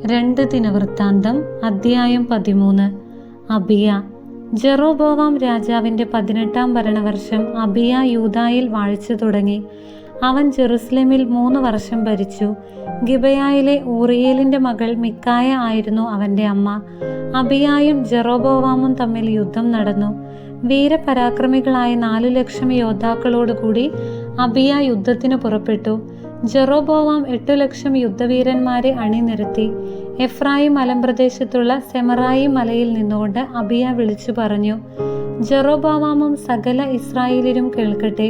2 ദിനവൃത്താന്തം അധ്യായം 13. അബിയ. ജെറോബോവാം രാജാവിൻ്റെ 18-ാം ഭരണവർഷം അബിയ യൂദായിൽ വാഴ്ച തുടങ്ങി. അവൻ ജെറുസലേമിൽ 3 വർഷം ഭരിച്ചു. ഗിബയായിലെ ഊറിയേലിൻ്റെ മകൾ മിക്കായ ആയിരുന്നു അവൻ്റെ അമ്മ. അബിയായും ജെറോബോവാമും തമ്മിൽ യുദ്ധം നടന്നു. വീരപരാക്രമികളായ 4 ലക്ഷം യോദ്ധാക്കളോടുകൂടി അബിയ യുദ്ധത്തിന് പുറപ്പെട്ടു. ജെറോബോവാം 8 ലക്ഷം യുദ്ധവീരന്മാരെ അണിനിരത്തി. എഫ്രായിം മലമ്പ്രദേശത്തുള്ള സെമറായി മലയിൽ നിന്നുകൊണ്ട് അബിയ വിളിച്ചു പറഞ്ഞു, ജെറോബോവാമും സകല ഇസ്രായേലിലും കേൾക്കട്ടെ.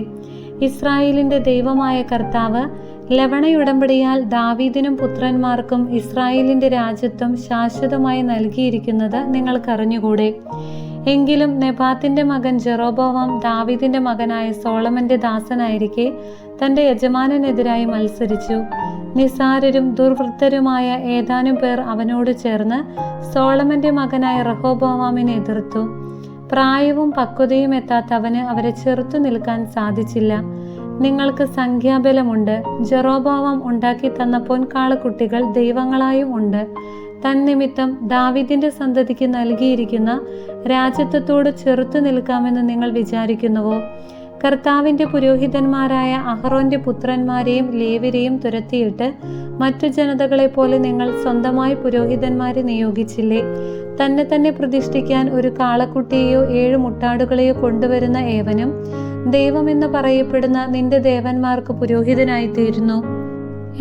ഇസ്രായേലിൻ്റെ ദൈവമായ കർത്താവ് ലവണയുടമ്പടിയാൽ ദാവീദിനും പുത്രന്മാർക്കും ഇസ്രായേലിൻ്റെ രാജ്യത്വം ശാശ്വതമായി നൽകിയിരിക്കുന്നത് നിങ്ങൾക്കറിഞ്ഞുകൂടെ? എങ്കിലും നെബാത്തിൻ്റെ മകൻ ജെറോബോവാം ദാവീദിൻ്റെ മകനായ സോളമൻ്റെ ദാസനായിരിക്കെ തൻ്റെ യജമാനനെതിരായി മത്സരിച്ചു. നിസാരരും ദുർവൃത്തരുമായ ഏതാനും പേർ അവനോട് ചേർന്ന് സോളമൻ്റെ മകനായ റഹോബോവാമിനെ എതിർത്തു. പ്രായവും പക്വതയും എത്താത്ത അവന് അവരെ ചെറുത്തു നിൽക്കാൻ സാധിച്ചില്ല. നിങ്ങൾക്ക് സംഖ്യാബലമുണ്ട്. ജെറോബോവാം ഉണ്ടാക്കി തന്ന പൊൻകാളക്കുട്ടികൾ ദൈവങ്ങളായും ഉണ്ട്. തന്നിമിത്തം ദാവീദിന്റെ സന്തതിക്ക് നൽകിയിരിക്കുന്ന രാജ്യത്വത്തോട് ചെറുത്തു നിൽക്കാമെന്ന് നിങ്ങൾ വിചാരിക്കുന്നുവോ? കർത്താവിൻ്റെ പുരോഹിതന്മാരായ അഹറോന്റെ പുത്രന്മാരെയും ലേവ്യരെയും തുരത്തിയിട്ട് മറ്റു ജനതകളെ പോലെ നിങ്ങൾ സ്വന്തമായി പുരോഹിതന്മാരെ നിയോഗിച്ചില്ലേ? തന്നെ പ്രതിഷ്ഠിക്കാൻ ഒരു കാളക്കുട്ടിയെയോ 7 മുട്ടാടുകളെയോ കൊണ്ടുവരുന്ന ഏവനും ദൈവമെന്ന് പറയപ്പെടുന്ന നിന്റെ ദേവന്മാർക്ക് പുരോഹിതനായിത്തീരുന്നു.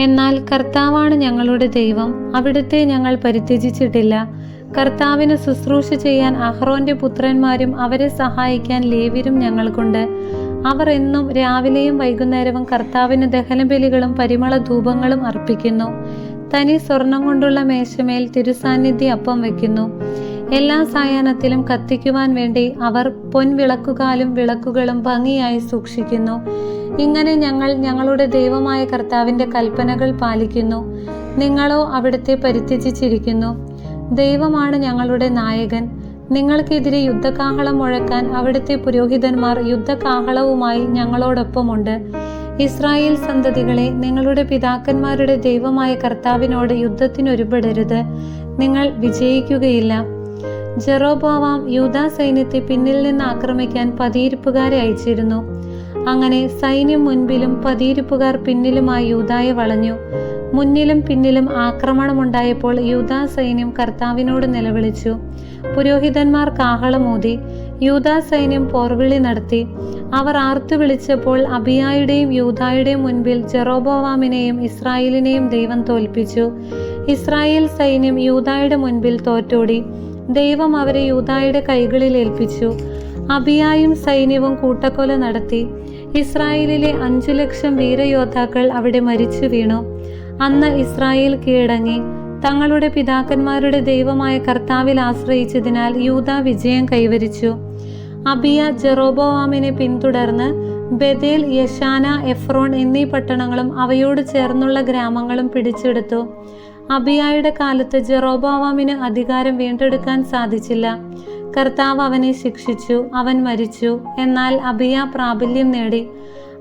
എന്നാൽ കർത്താവാണ് ഞങ്ങളുടെ ദൈവം, അവിടുത്തെ ഞങ്ങൾ പരിത്യജിച്ചിട്ടില്ല. കർത്താവിന് ശുശ്രൂഷ ചെയ്യാൻ അഹറോന്റെ പുത്രന്മാരും അവരെ സഹായിക്കാൻ ലേവ്യരും ഞങ്ങൾക്കുണ്ട്. അവർ എന്നും രാവിലെയും വൈകുന്നേരവും കർത്താവിന് ദഹനബലികളും പരിമള ധൂപങ്ങളും അർപ്പിക്കുന്നു. തനി സ്വർണം കൊണ്ടുള്ള മേശമേൽ തിരുസാന്നിധ്യ അപ്പം വയ്ക്കുന്നു. എല്ലാ സായാഹ്നത്തിലും കത്തിക്കുവാൻ വേണ്ടി അവർ പൊൻവിളക്കുകാലും വിളക്കുകളും ഭംഗിയായി സൂക്ഷിക്കുന്നു. ഇങ്ങനെ ഞങ്ങൾ ഞങ്ങളുടെ ദൈവമായ കർത്താവിൻ്റെ കൽപ്പനകൾ പാലിക്കുന്നു. നിങ്ങളോ അവിടുത്തെ പരിത്യജിച്ചിരിക്കുന്നു. ദൈവമാണ് ഞങ്ങളുടെ നായകൻ. നിങ്ങൾക്കെതിരെ യുദ്ധകാഹളം മുഴക്കാൻ അവിടുത്തെ പുരോഹിതന്മാർ യുദ്ധകാഹളവുമായി ഞങ്ങളോടൊപ്പമുണ്ട്. ഇസ്രായേൽ സന്തതികളെ, നിങ്ങളുടെ പിതാക്കന്മാരുടെ ദൈവമായ കർത്താവിനോട് യുദ്ധത്തിനൊരുപെടരുത്, നിങ്ങൾ വിജയിക്കുകയില്ല. ജെറോബോവാം യൂദാ സൈന്യത്തെ പിന്നിൽ നിന്ന് ആക്രമിക്കാൻ പതിയിരിപ്പുകാരെ അയച്ചിരുന്നു. അങ്ങനെ സൈന്യം മുൻപിലും പതിയിരിപ്പുകാർ പിന്നിലുമായി യൂദായെ വളഞ്ഞു. മുന്നിലും പിന്നിലും ആക്രമണമുണ്ടായപ്പോൾ യൂദാ സൈന്യം കർത്താവിനോട് നിലവിളിച്ചു. പുരോഹിതന്മാർ കാഹളമൂതി. യൂദാ സൈന്യം പോർവിളി നടത്തി. അവർ ആർത്തു വിളിച്ചപ്പോൾ അബിയായുടെയും യൂദായുടെയും മുൻപിൽ ജെറോബോവാമിനെയും ഇസ്രായേലിനെയും ദൈവം തോൽപ്പിച്ചു. ഇസ്രായേൽ സൈന്യം യൂദായുടെ മുൻപിൽ തോറ്റോടി. ദൈവം അവരെ യൂദായുടെ കൈകളിൽ ഏൽപ്പിച്ചു. അബിയായും സൈന്യവും കൂട്ടക്കൊല നടത്തി. ഇസ്രായേലിലെ 5 ലക്ഷം വീരയോദ്ധാക്കൾ അവിടെ മരിച്ചു വീണു. അന്ന് ഇസ്രായേൽ കീഴടങ്ങി. തങ്ങളുടെ പിതാക്കന്മാരുടെ ദൈവമായ കർത്താവിൽ ആശ്രയിച്ചതിനാൽ യൂദാ വിജയം കൈവരിച്ചു. അബിയ ജെറോബോവാമിനെ പിന്തുടർന്ന് ബെതേൽ, യശാന, എഫ്രോൺ എന്നീ പട്ടണങ്ങളും അവയോട് ചേർന്നുള്ള ഗ്രാമങ്ങളും പിടിച്ചെടുത്തു. അബിയായുടെ കാലത്ത് ജെറോബോവാമിന് അധികാരം വീണ്ടെടുക്കാൻ സാധിച്ചില്ല. കർത്താവ് അവനെ ശിക്ഷിച്ചു. അവൻ മരിച്ചു. എന്നാൽ അബിയ പ്രാബല്യം നേടി.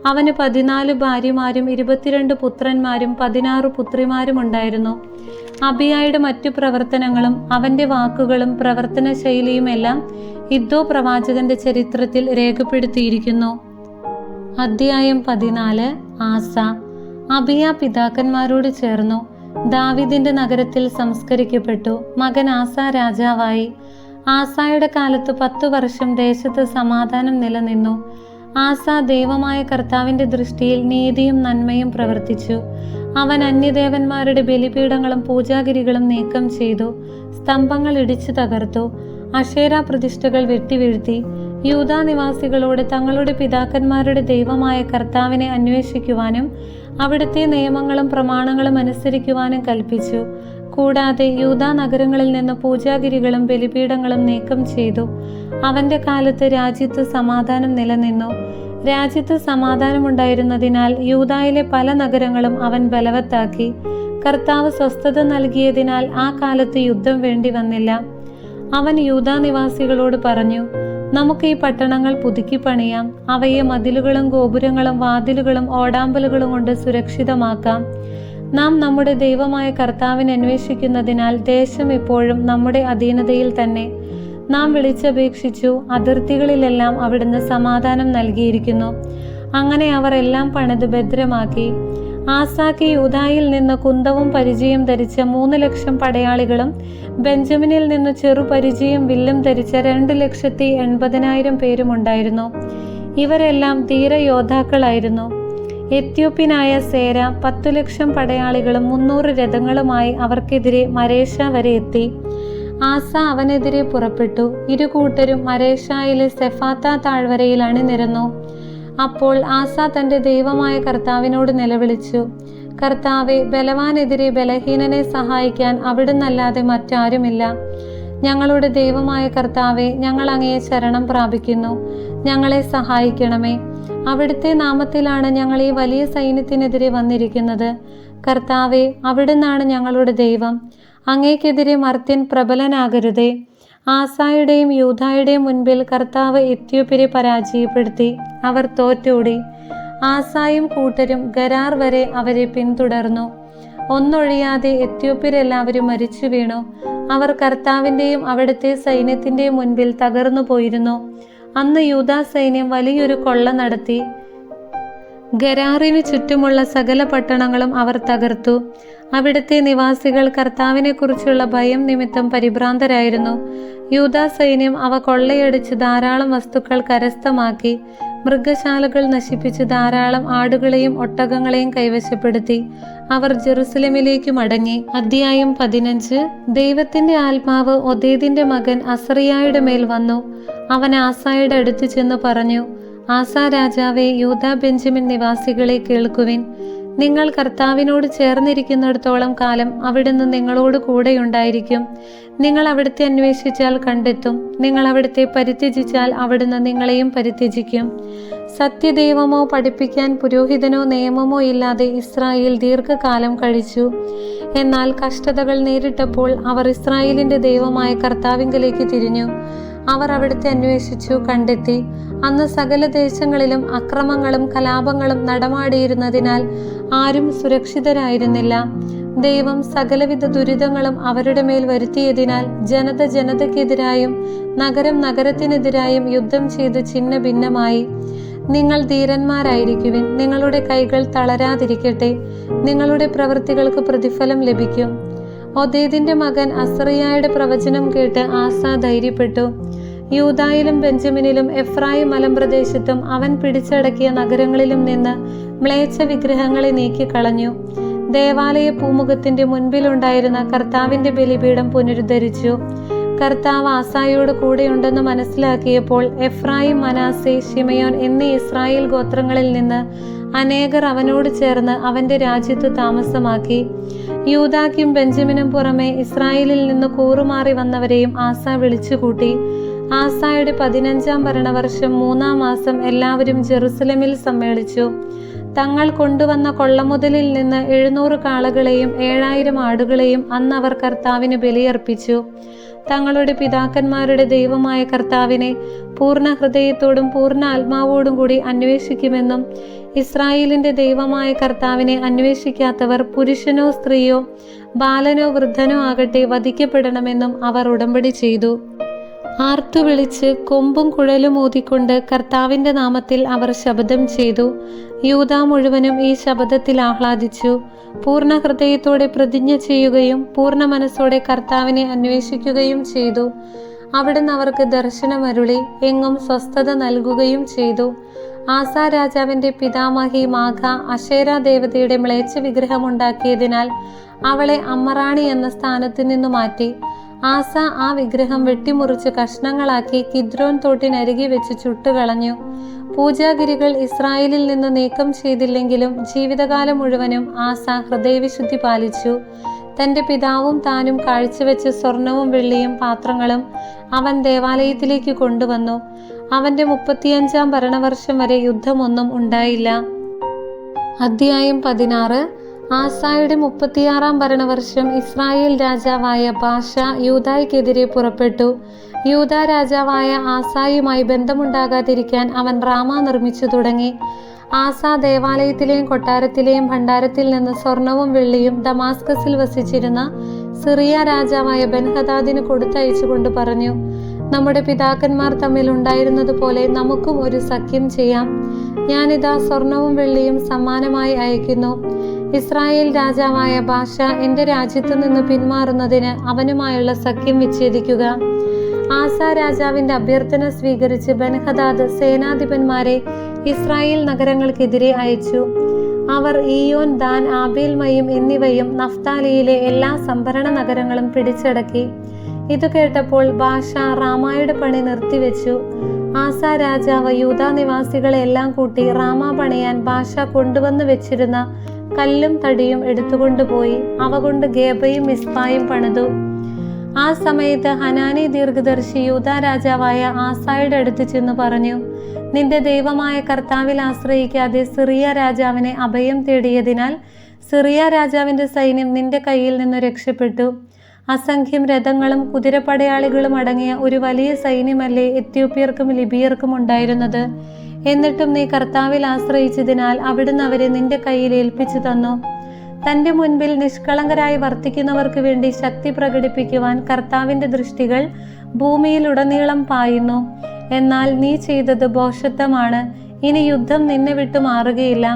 അവന് 14 ഭാര്യമാരും 22 പുത്രന്മാരും 16 പുത്രിമാരും ഉണ്ടായിരുന്നു. അബിയായുടെ മറ്റു പ്രവർത്തനങ്ങളും അവൻ്റെ വാക്കുകളും പ്രവർത്തന ശൈലിയും എല്ലാം ഇദ്ദോ പ്രവാചകന്റെ ചരിത്രത്തിൽ രേഖപ്പെടുത്തിയിരിക്കുന്നു. അധ്യായം 14. ആസ. അബിയ പിതാക്കന്മാരോട് ചേർന്നു ദാവീദിന്റെ നഗരത്തിൽ സംസ്കരിക്കപ്പെട്ടു. മകൻ ആസ രാജാവായി. ആസായുടെ കാലത്ത് 10 വർഷം ദേശത്ത് സമാധാനം നിലനിന്നു. ആസ ദൈവമായ കർത്താവിൻ്റെ ദൃഷ്ടിയിൽ നീതിയും നന്മയും പ്രവർത്തിച്ചു. അവൻ അന്യദേവന്മാരുടെ ബലിപീഠങ്ങളും പൂജാഗിരികളും നീക്കം ചെയ്തു. സ്തംഭങ്ങൾ ഇടിച്ചു തകർത്തു. അശേര പ്രതിഷ്ഠകൾ വെട്ടിവീഴ്ത്തി. യൂദാ നിവാസികളോട് തങ്ങളുടെ പിതാക്കന്മാരുടെ ദൈവമായ കർത്താവിനെ അന്വേഷിക്കുവാനും അവിടുത്തെ നിയമങ്ങളും പ്രമാണങ്ങളും അനുസരിക്കുവാനും കൽപ്പിച്ചു. കൂടാതെ യൂദാ നഗരങ്ങളിൽ നിന്ന് പൂജാഗിരികളും ബലിപീഠങ്ങളും നീക്കം ചെയ്തു. അവൻ്റെ കാലത്ത് രാജ്യത്ത് സമാധാനം നിലനിന്നു. രാജ്യത്ത് സമാധാനമുണ്ടായിരുന്നതിനാൽ യൂദായിലെ പല നഗരങ്ങളും അവൻ ബലവത്താക്കി. കർത്താവ് സ്വസ്ഥത നൽകിയതിനാൽ ആ കാലത്ത് യുദ്ധം വേണ്ടി വന്നില്ല. അവൻ യൂദാ നിവാസികളോട് പറഞ്ഞു, നമുക്ക് ഈ പട്ടണങ്ങൾ പുതുക്കി പണിയാം. അവയെ മതിലുകളും ഗോപുരങ്ങളും വാതിലുകളും ഓടാമ്പലുകളും കൊണ്ട് സുരക്ഷിതമാക്കാം. നാം നമ്മുടെ ദൈവമായ കർത്താവിനെ അന്വേഷിക്കുന്നതിനാൽ ദേശം ഇപ്പോഴും നമ്മുടെ അധീനതയിൽ തന്നെ. നാം വിളിച്ചപേക്ഷിച്ചു, അതിർത്തികളിലെല്ലാം അവിടുന്ന് സമാധാനം നൽകിയിരിക്കുന്നു. അങ്ങനെ അവർ എല്ലാം പണിത് ഭദ്രമാക്കി. ആസാക്ക് യൂദായിൽ നിന്ന് കുന്തവും പരിചയം ധരിച്ച 3,00,000 പടയാളികളും ബെഞ്ചമിനിൽ നിന്ന് ചെറുപരിചയം വില്ലും ധരിച്ച 2,80,000 പേരുമുണ്ടായിരുന്നു. ഇവരെല്ലാം ധീരയോദ്ധാക്കളായിരുന്നു. എത്യോപ്യനായ സേര 10,00,000 പടയാളികളും 300 രഥങ്ങളുമായി അവർക്കെതിരെ മരേഷ വരെ എത്തി. ആസ അവനെതിരെ പുറപ്പെട്ടു. ഇരുകൂട്ടരും മരേഷായിലെ സെഫാത്ത താഴ്വരയിൽ അണിനിരന്നു. അപ്പോൾ ആസ തൻ്റെ ദൈവമായ കർത്താവിനോട് നിലവിളിച്ചു, കർത്താവെ, ബലവാനെതിരെ ബലഹീനനെ സഹായിക്കാൻ അവിടുന്നല്ലാതെ മറ്റാരുമില്ല. ഞങ്ങളുടെ ദൈവമായ കർത്താവെ, ഞങ്ങൾ അങ്ങയെ ശരണം പ്രാപിക്കുന്നു. ഞങ്ങളെ സഹായിക്കണമേ. അവിടുത്തെ നാമത്തിലാണ് ഞങ്ങൾ ഈ വലിയ സൈന്യത്തിനെതിരെ വന്നിരിക്കുന്നത്. കർത്താവെ, അവിടുന്നാണ് ഞങ്ങളുടെ ദൈവം. അങ്ങേക്കെതിരെ മർത്യൻ പ്രബലനാകരുതേ. ആസായുടെയും യൂദായുടെയും മുൻപിൽ കർത്താവ് എത്യോപ്യരെ പരാജയപ്പെടുത്തി. അവർ തോറ്റോടി. ആസായും കൂട്ടരും ഗരാർ വരെ അവരെ പിന്തുടർന്നു. ഒന്നൊഴിയാതെ എത്യോപ്യരെല്ലാവരും മരിച്ചു വീണു. അവർ കർത്താവിൻ്റെയും അവിടുത്തെ സൈന്യത്തിൻ്റെയും മുൻപിൽ തകർന്നു പോയിരുന്നു. അന്ന് യൂദാ സൈന്യം വലിയൊരു കൊള്ള നടത്തി. ഗരാറിനു ചുറ്റുമുള്ള സകല പട്ടണങ്ങളും അവർ തകർത്തു. അവിടുത്തെ നിവാസികൾ കർത്താവിനെക്കുറിച്ചുള്ള ഭയം നിമിത്തം പരിഭ്രാന്തരായിരുന്നു. യൂദാ സൈന്യം അവ കൊള്ളയടിച്ച് ധാരാളം വസ്തുക്കൾ കരസ്ഥമാക്കി. മൃഗശാലകൾ നശിപ്പിച്ച് ധാരാളം ആടുകളെയും ഒട്ടകങ്ങളെയും കൈവശപ്പെടുത്തി. അവർ ജെറുസലേമിലേക്ക് മടങ്ങി. അധ്യായം 15. ദൈവത്തിന്റെ ആത്മാവ് ഒദേദിന്റെ മകൻ അസറിയായുടെ മേൽ വന്നു. അവൻ ആസായുടെ അടുത്ത് ചെന്ന് പറഞ്ഞു, ആസാ രാജാവേ, യൂദാ ബെഞ്ചമിൻ നിവാസികളെ കേൾക്കുവിൻ. നിങ്ങൾ കർത്താവിനോട് ചേർന്നിരിക്കുന്നിടത്തോളം കാലം അവിടുന്ന് നിങ്ങളോട് കൂടെയുണ്ടായിരിക്കും. നിങ്ങൾ അവിടുത്തെ അന്വേഷിച്ചാൽ കണ്ടെത്തും. നിങ്ങൾ അവിടുത്തെ പരിത്യജിച്ചാൽ അവിടുന്ന് നിങ്ങളെയും പരിത്യജിക്കും. സത്യദൈവമോ പഠിപ്പിക്കാൻ പുരോഹിതനോ നിയമമോ ഇല്ലാതെ ഇസ്രായേൽ ദീർഘകാലം കഴിച്ചു. എന്നാൽ കഷ്ടതകൾ നേരിട്ടപ്പോൾ അവർ ഇസ്രായേലിന്റെ ദൈവമായ കർത്താവിങ്കലേക്ക് തിരിഞ്ഞു. അവർ അവിടുത്തെ അന്വേഷിച്ചു, കണ്ടെത്തി. അന്ന് സകല ദേശങ്ങളിലും അക്രമങ്ങളും കലാപങ്ങളും നടമാടിയിരുന്നതിനാൽ ആരും സുരക്ഷിതരായിരുന്നില്ല. ദൈവം സകലവിധ ദുരിതങ്ങളും അവരുടെ മേൽ വരുത്തിയതിനാൽ ജനത ജനതയ്ക്കെതിരായും നഗരം നഗരത്തിനെതിരായും യുദ്ധം ചെയ്ത് ഛിന്ന ഭിന്നമായി. നിങ്ങൾ ധീരന്മാരായിരിക്കുവിൻ. നിങ്ങളുടെ കൈകൾ തളരാതിരിക്കട്ടെ. നിങ്ങളുടെ പ്രവൃത്തികൾക്ക് പ്രതിഫലം ലഭിക്കും. ഒദേദിന്റെ മകൻ അസറിയായുടെ പ്രവചനം കേട്ട് ആസ ധൈര്യപ്പെട്ടു. യൂദായിലും ബെഞ്ചമിനിലും എഫ്രായിം മലമ്പ്രദേശത്തും അവൻ പിടിച്ചടക്കിയ നഗരങ്ങളിലും നിന്ന് മ്ലേച്ഛ വിഗ്രഹങ്ങളെ നീക്കിക്കളഞ്ഞു. ദേവാലയ പൂമുഖത്തിന്റെ മുൻപിലുണ്ടായിരുന്ന കർത്താവിന്റെ ബലിപീഠം പുനരുദ്ധരിച്ചു. കർത്താവ് ആസായോട് കൂടെയുണ്ടെന്ന് മനസ്സിലാക്കിയപ്പോൾ എഫ്രായിം, മനാസെ, ശിമയോൻ എന്നീ ഇസ്രായേൽ ഗോത്രങ്ങളിൽ നിന്ന് അനേകർ അവനോട് ചേർന്ന് അവന്റെ രാജ്യത്ത് താമസമാക്കി. യൂദാക്കും ബെഞ്ചമിനും പുറമെ ഇസ്രായേലിൽ നിന്ന് കൂറുമാറി വന്നവരെയും ആസ വിളിച്ചുകൂട്ടി. ആസായുടെ 15-ാം ഭരണവർഷം 3-ാം മാസം എല്ലാവരും ജെറുസലേമിൽ സമ്മേളിച്ചു. തങ്ങൾ കൊണ്ടുവന്ന കൊള്ളമുതലിൽ നിന്ന് 700 കാളകളെയും 7000 ആടുകളെയും അന്ന് അവർ കർത്താവിന് ബലിയർപ്പിച്ചു. തങ്ങളുടെ പിതാക്കന്മാരുടെ ദൈവമായ കർത്താവിനെ പൂർണ്ണ ഹൃദയത്തോടും പൂർണ്ണ ആത്മാവോടും കൂടി അന്വേഷിക്കുമെന്നും ഇസ്രായേലിന്റെ ദൈവമായ കർത്താവിനെ അന്വേഷിക്കാത്തവർ പുരുഷനോ സ്ത്രീയോ ബാലനോ വൃദ്ധനോ ആകട്ടെ വധിക്കപ്പെടണമെന്നും അവർ ഉടമ്പടി ചെയ്തു. ആർത്തു വിളിച്ച് കൊമ്പും കുഴലും ഊതിക്കൊണ്ട് കർത്താവിന്റെ നാമത്തിൽ അവർ ശപഥം ചെയ്തു. യൂദാ മുഴുവനും ഈ ശപഥത്തിൽ ആഹ്ലാദിച്ചു. പൂർണ്ണ ഹൃദയത്തോടെ പ്രതിജ്ഞ ചെയ്യുകയും പൂർണ്ണ മനസ്സോടെ കർത്താവിനെ അന്വേഷിക്കുകയും ചെയ്തു. അവിടുന്ന് അവർക്ക് ദർശനമരുളി എങ്ങും സ്വസ്ഥത നൽകുകയും ചെയ്തു. ആസാ രാജാവിന്റെ പിതാമഹി മാഖ അശേരാ ദേവതയുടെ മ്ലേച്ഛ വിഗ്രഹമുണ്ടാക്കിയതിനാൽ അവളെ അമ്മറാണി എന്ന സ്ഥാനത്ത് നിന്നു മാറ്റി. ആസ ആ വിഗ്രഹം വെട്ടിമുറിച്ച് കഷ്ണങ്ങളാക്കി കിദ്രോൻ തോട്ടിനരികെ വെച്ച് ചുട്ടുകളഞ്ഞു. പൂജാഗിരികൾ ഇസ്രായേലിൽ നിന്ന് നീക്കം ചെയ്തില്ലെങ്കിലും ജീവിതകാലം മുഴുവനും ആസ ഹൃദയവിശുദ്ധി പാലിച്ചു. തന്റെ പിതാവും താനും കാഴ്ചവെച്ച സ്വർണവും വെള്ളിയും പാത്രങ്ങളും അവൻ ദേവാലയത്തിലേക്ക് കൊണ്ടുവന്നു. അവന്റെ 35-ാം ഭരണവർഷം വരെ യുദ്ധമൊന്നും ഉണ്ടായില്ല. അധ്യായം 16. ആസായുടെ 36 ഭരണവർഷം ഇസ്രായേൽ രാജാവായ ബാഷ യൂദായ്ക്കെതിരെ പുറപ്പെട്ടു. യൂദാ രാജാവായ ആസായുമായി ബന്ധമുണ്ടാകാതിരിക്കാൻ അവൻ റാമ നിർമ്മിച്ചു തുടങ്ങി. ആസ ദേവാലയത്തിലെയും കൊട്ടാരത്തിലെയും ഭണ്ഡാരത്തിൽ നിന്ന് സ്വർണവും വെള്ളിയും ദമാസ്കസിൽ വസിച്ചിരുന്ന സിറിയ രാജാവായ ബെൻഹദാദിന് കൊടുത്തയച്ചുകൊണ്ട് പറഞ്ഞു, നമ്മുടെ പിതാക്കന്മാർ തമ്മിൽ ഉണ്ടായിരുന്നതുപോലെ നമുക്കും ഒരു സഖ്യം ചെയ്യാം. ഞാനിതാ സ്വർണവും വെള്ളിയും സമ്മാനമായി അയക്കുന്നു. ഇസ്രായേൽ രാജാവായ ബാഷ എൻ്റെ രാജ്യത്തു നിന്ന് പിന്മാറുന്നതിന് അവനുമായുള്ള സഖ്യം വിച്ഛേദിക്കുക. ആസ രാജാവിന്റെ അഭ്യർത്ഥന സ്വീകരിച്ച് ബെൻഹദാദ് സേനാധിപന്മാരെ ഇസ്രായേൽ നഗരങ്ങൾക്കെതിരെ അയച്ചു. അവർ ഈയോൻ, ദാൻ, ആബേൽ മയും എന്നിവയും നഫ്താലിയിലെ എല്ലാ സംഭരണ നഗരങ്ങളും പിടിച്ചടക്കി. ഇത് കേട്ടപ്പോൾ ബാഷ റാമായുടെ പണി നിർത്തിവെച്ചു. ആസ രാജാവ് യൂദാ നിവാസികളെ എല്ലാം കൂട്ടി റാമ പണിയാൻ ബാഷ കൊണ്ടുവന്ന് വെച്ചിരുന്ന കല്ലും തടിയും എടുത്തുകൊണ്ടുപോയി അവ കൊണ്ട് ഗേബയും മിസ്പായും പണിതു. ആ സമയത്ത് ഹനാനി ദീർഘദർശി യൂദാ രാജാവായ ആസായുടെ അടുത്ത് ചെന്ന് പറഞ്ഞു, നിന്റെ ദൈവമായ കർത്താവിൽ ആശ്രയിക്കാതെ സിറിയ രാജാവിനെ അഭയം തേടിയതിനാൽ സിറിയ രാജാവിന്റെ സൈന്യം നിന്റെ കയ്യിൽ നിന്ന് രക്ഷപ്പെട്ടു. അസംഖ്യം രഥങ്ങളും കുതിരപ്പടയാളികളും അടങ്ങിയ ഒരു വലിയ സൈന്യമല്ലേ എത്യോപ്യർക്കും ലിബിയർക്കും ഉണ്ടായിരുന്നത്. എന്നിട്ടും നീ കർത്താവിൽ ആശ്രയിച്ചതിനാൽ അവിടുന്ന് അവരെ നിന്റെ കയ്യിൽ ഏൽപ്പിച്ചു തന്നു. തൻ്റെ മുൻപിൽ നിഷ്കളങ്കരായി വർത്തിക്കുന്നവർക്ക് വേണ്ടി ശക്തി പ്രകടിപ്പിക്കുവാൻ കർത്താവിൻ്റെ ദൃഷ്ടികൾ ഭൂമിയിലുടനീളം പായുന്നു. എന്നാൽ നീ ചെയ്തത് ഭോഷത്വമാണ്. ഇനി യുദ്ധം നിന്നെ വിട്ടു മാറുകയില്ല.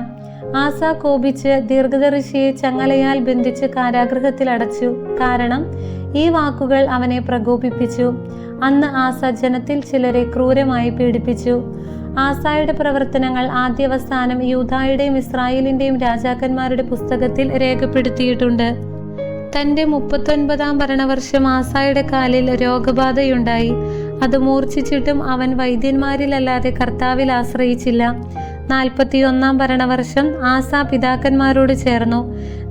ആസ കോപിച്ച് ദീർഘദർശിയെ ചങ്ങലയാൽ ബന്ധിച്ച് കാരാഗൃഹത്തിൽ അടച്ചു. കാരണം ഈ വാക്കുകൾ അവനെ പ്രകോപിപ്പിച്ചു. അന്ന് ആസ ജനത്തിൽ ചിലരെ ക്രൂരമായി പീഡിപ്പിച്ചു. ആസായുടെ പ്രവർത്തനങ്ങൾ ആദ്യവസാനം യൂദായുടെയും ഇസ്രായേലിന്റെയും രാജാക്കന്മാരുടെ പുസ്തകത്തിൽ രേഖപ്പെടുത്തിയിട്ടുണ്ട്. തൻ്റെ 39 ഭരണവർഷം ആസായുടെ കാലിൽ രോഗബാധയുണ്ടായി. അത് മൂർച്ഛിച്ചിട്ടും അവൻ വൈദ്യന്മാരിലല്ലാതെ കർത്താവിൽ ആശ്രയിച്ചില്ല. 41 ഭരണവർഷം ആസ പിതാക്കന്മാരോട് ചേർന്നു.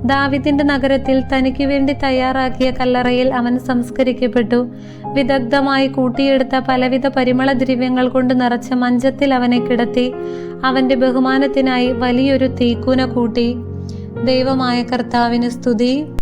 ദാവിദിന്റെ നഗരത്തിൽ തനിക്ക് വേണ്ടി തയ്യാറാക്കിയ കല്ലറയിൽ അവൻ സംസ്കരിക്കപ്പെട്ടു. വിദഗ്ധമായി കൂട്ടിയെടുത്ത പലവിധ പരിമള ദ്രവ്യങ്ങൾ കൊണ്ട് നിറച്ച മഞ്ചത്തിൽ അവനെ കിടത്തി. അവന്റെ ബഹുമാനത്തിനായി വലിയൊരു തീക്കൂന കൂട്ടി. ദൈവമായ കർത്താവിന് സ്തുതി.